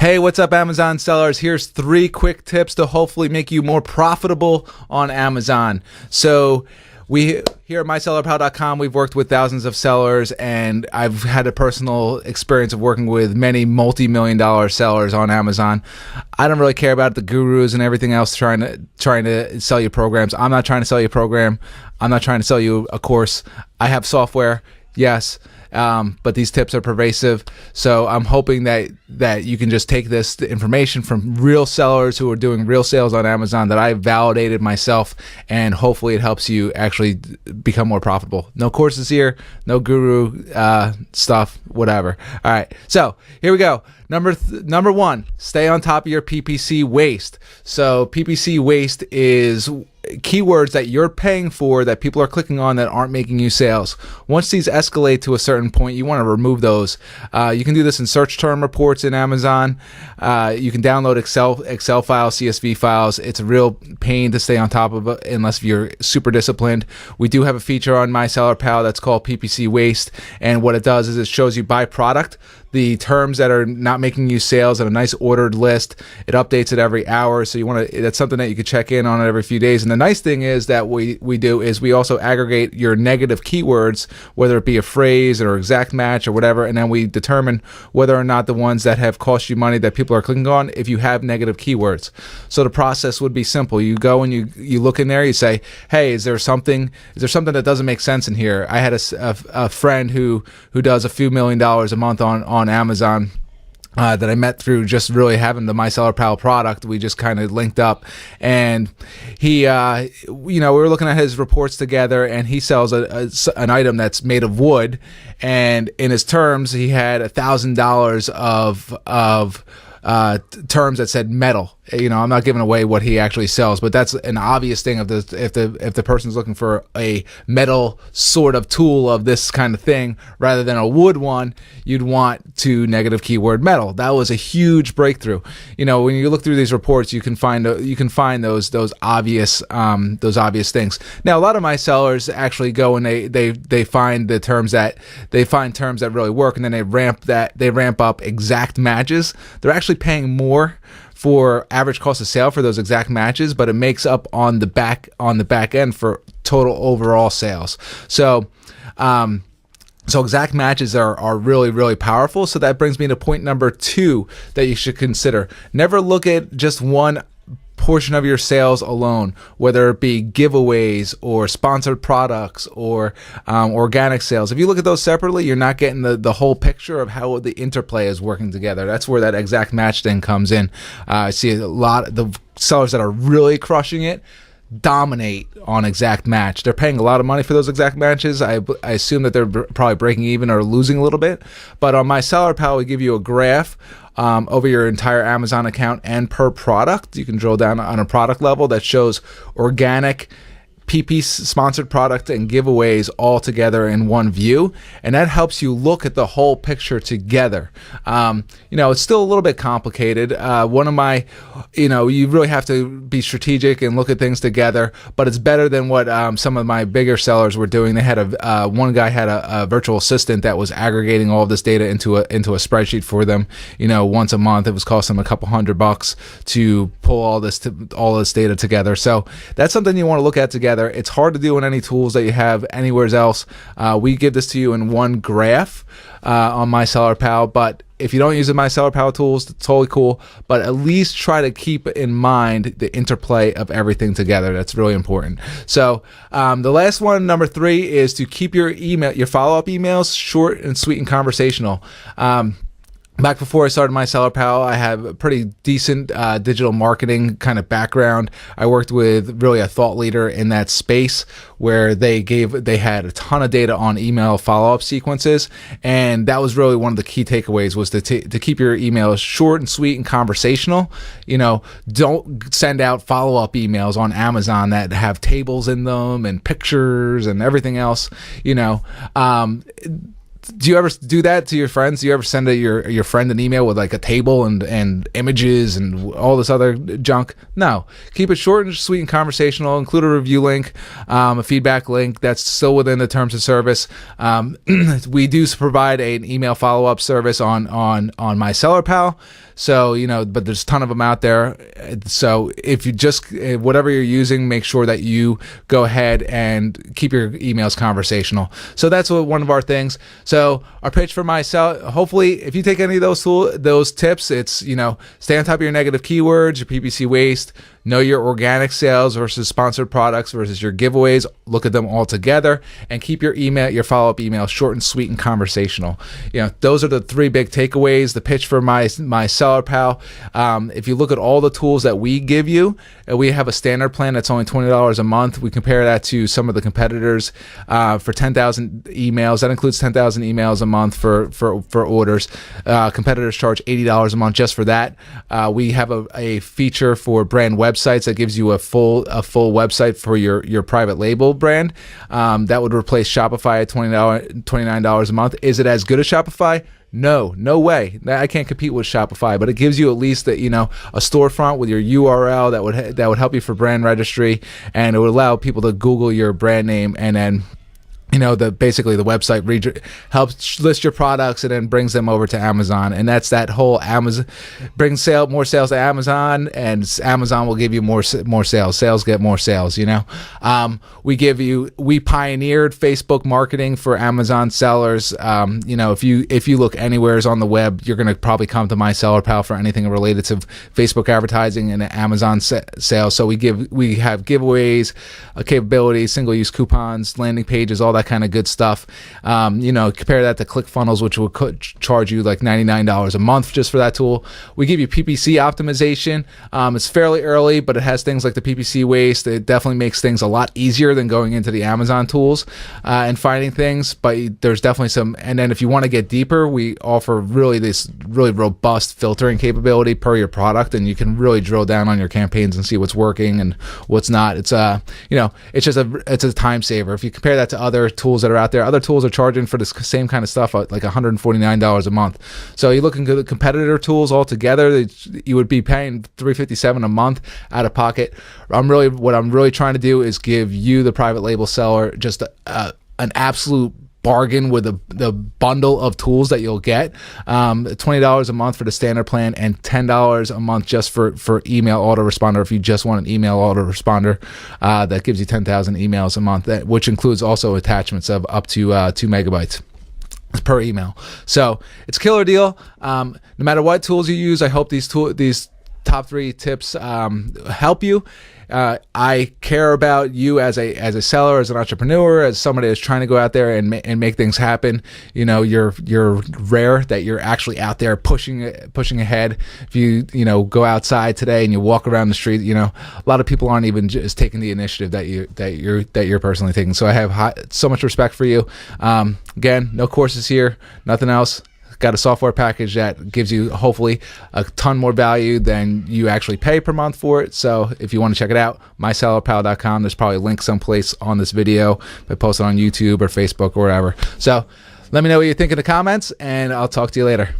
Hey, what's up, Amazon sellers? Here's 3 quick tips to hopefully make you more profitable on Amazon. So we here at mysellerpal.com, we've worked with thousands of sellers, and I've had a personal experience of working with many multi-million-dollar sellers on Amazon. I don't really care about the gurus and everything else trying to sell you programs. I'm not trying to sell you a program. I'm not trying to sell you a course. I have software, yes. But these tips are pervasive, so I'm hoping that you can just take this information from real sellers who are doing real sales on Amazon that I validated myself, and hopefully it helps you actually become more profitable. No courses here, no guru stuff, whatever. All right, so here we go. Number 1, stay on top of your PPC waste. So PPC waste is keywords that you're paying for that people are clicking on that aren't making you sales. Once these escalate to a certain point, you want to remove those. You can do this in search term reports in Amazon. You can download Excel files, CSV files. It's a real pain to stay on top of it unless you're super disciplined. We do have a feature on MySellerPal that's called PPC Waste, and what it does is it shows you by product the terms that are not making you sales in a nice ordered list. It updates it every hour, so that's something that you could check in on it every few days. And the nice thing is that we do is we also aggregate your negative keywords, whether it be a phrase or exact match or whatever, and then we determine whether or not the ones that have cost you money that people are clicking on, if you have negative keywords. So the process would be simple. You go and you look in there, you say, hey, is there something that doesn't make sense in here? I had a friend who does a few $1,000,000 a month on Amazon that I met through just really having the MySellerPal product. We just kind of linked up, and he, we were looking at his reports together, and he sells an item that's made of wood, and in his terms, he had $1,000 of terms that said metal. I'm not giving away what he actually sells, but that's an obvious thing if the person's looking for a metal sort of tool of this kind of thing rather than a wood one, you'd want to negative keyword metal. That was a huge breakthrough. When you look through these reports, you can find those obvious things. Now, a lot of my sellers actually go and they find terms that really work, and then they ramp up exact matches. They're actually paying more for average cost of sale for those exact matches, but it makes up on the back end for total overall sales. So exact matches are really, really powerful. So that brings me to point number 2 that you should consider. Never look at just one portion of your sales alone, whether it be giveaways or sponsored products or organic sales. If you look at those separately, you're not getting the whole picture of how the interplay is working together. That's where that exact match thing comes in. I see a lot of the sellers that are really crushing it dominate on exact match. They're paying a lot of money for those exact matches. I assume that they're probably breaking even or losing a little bit. But on MySellerPal, we give you a graph over your entire Amazon account and per product. You can drill down on a product level that shows organic, PP sponsored product and giveaways all together in one view, and that helps you look at the whole picture together. It's still a little bit complicated. You really have to be strategic and look at things together, but it's better than what some of my bigger sellers were doing. They had one guy had a virtual assistant that was aggregating all of this data into a spreadsheet for them. Once a month. It was costing them a couple $100 to pull all this data together. So that's something you want to look at together. It's hard to do in any tools that you have anywhere else. We give this to you in one graph on MySellerPal, but if you don't use the MySellerPal tools, it's totally cool, but at least try to keep in mind the interplay of everything together. That's really important. So the last one, number 3, is to keep your follow-up emails short and sweet and conversational. Back before I started MySellerPal, I have a pretty decent digital marketing kind of background. I worked with really a thought leader in that space where they had a ton of data on email follow-up sequences, and that was really one of the key takeaways was to keep your emails short and sweet and conversational. Don't send out follow-up emails on Amazon that have tables in them and pictures and everything else. Do you ever do that to your friends? Do you ever send your friend an email with like a table and images and all this other junk? No. Keep it short and sweet and conversational. Include a review link, a feedback link. That's still within the terms of service. We do provide an email follow-up service on My Seller Pal. So, but there's a ton of them out there. So if you just, whatever you're using, make sure that you go ahead and keep your emails conversational. So that's one of our things. So our pitch for hopefully if you take any of those tips, it's, stay on top of your negative keywords, your PPC waste, know your organic sales versus sponsored products versus your giveaways. Look at them all together and keep your follow-up email short and sweet and conversational. Those are the three big takeaways. The pitch for my Seller Pal. If you look at all the tools that we give you, we have a standard plan that's only $20 a month. We compare that to some of the competitors for 10,000 emails. That includes 10,000 emails a month for orders. Competitors charge $80 a month just for that. We have a feature for brand websites that gives you a full website for your private label brand. That would replace Shopify at $29 a month. Is it as good as Shopify? No way. I can't compete with Shopify, but it gives you at least a storefront with your URL that would help you for brand registry, and it would allow people to Google your brand name, and then basically the website helps list your products and then brings them over to Amazon. And that's that whole Amazon brings more sales to Amazon, and Amazon will give you more sales. Sales get more sales. We pioneered Facebook marketing for Amazon sellers. If you look anywhere on the web, you're going to probably come to My Seller Pal for anything related to Facebook advertising and Amazon sales. So we have giveaways, capabilities, single-use coupons, landing pages, all that kind of good stuff. Compare that to ClickFunnels, which will charge you like $99 a month just for that tool. We give you PPC optimization. It's fairly early, but it has things like the PPC waste. It definitely makes things a lot easier than going into the Amazon tools and finding things, but there's definitely some. And then if you want to get deeper, we offer this really robust filtering capability per your product, and you can really drill down on your campaigns and see what's working and what's not. It's it's a time saver. If you compare that to other tools that are out there, other tools are charging for this same kind of stuff like $149 a month. So you look into the competitor tools altogether, you would be paying $357 a month out of pocket. What I'm really trying to do is give you, the private label seller, just an absolute bargain with the bundle of tools that you'll get. $20 a month for the standard plan, and $10 a month just for email autoresponder. If you just want an email autoresponder, that gives you 10,000 emails a month, which includes also attachments of up to 2 megabytes per email. So it's a killer deal. No matter what tools you use, I hope these top 3 tips help you. I care about you as a seller, as an entrepreneur, as somebody that's trying to go out there and make things happen. You're rare that you're actually out there pushing ahead. If you go outside today and you walk around the street, a lot of people aren't even just taking the initiative that you're personally taking. So I have so much respect for you. Again, no courses here, nothing else. Got a software package that gives you hopefully a ton more value than you actually pay per month for it. So if you want to check it out, mysellerpal.com. There's probably a link someplace on this video. I post it on YouTube or Facebook or wherever. So let me know what you think in the comments, and I'll talk to you later.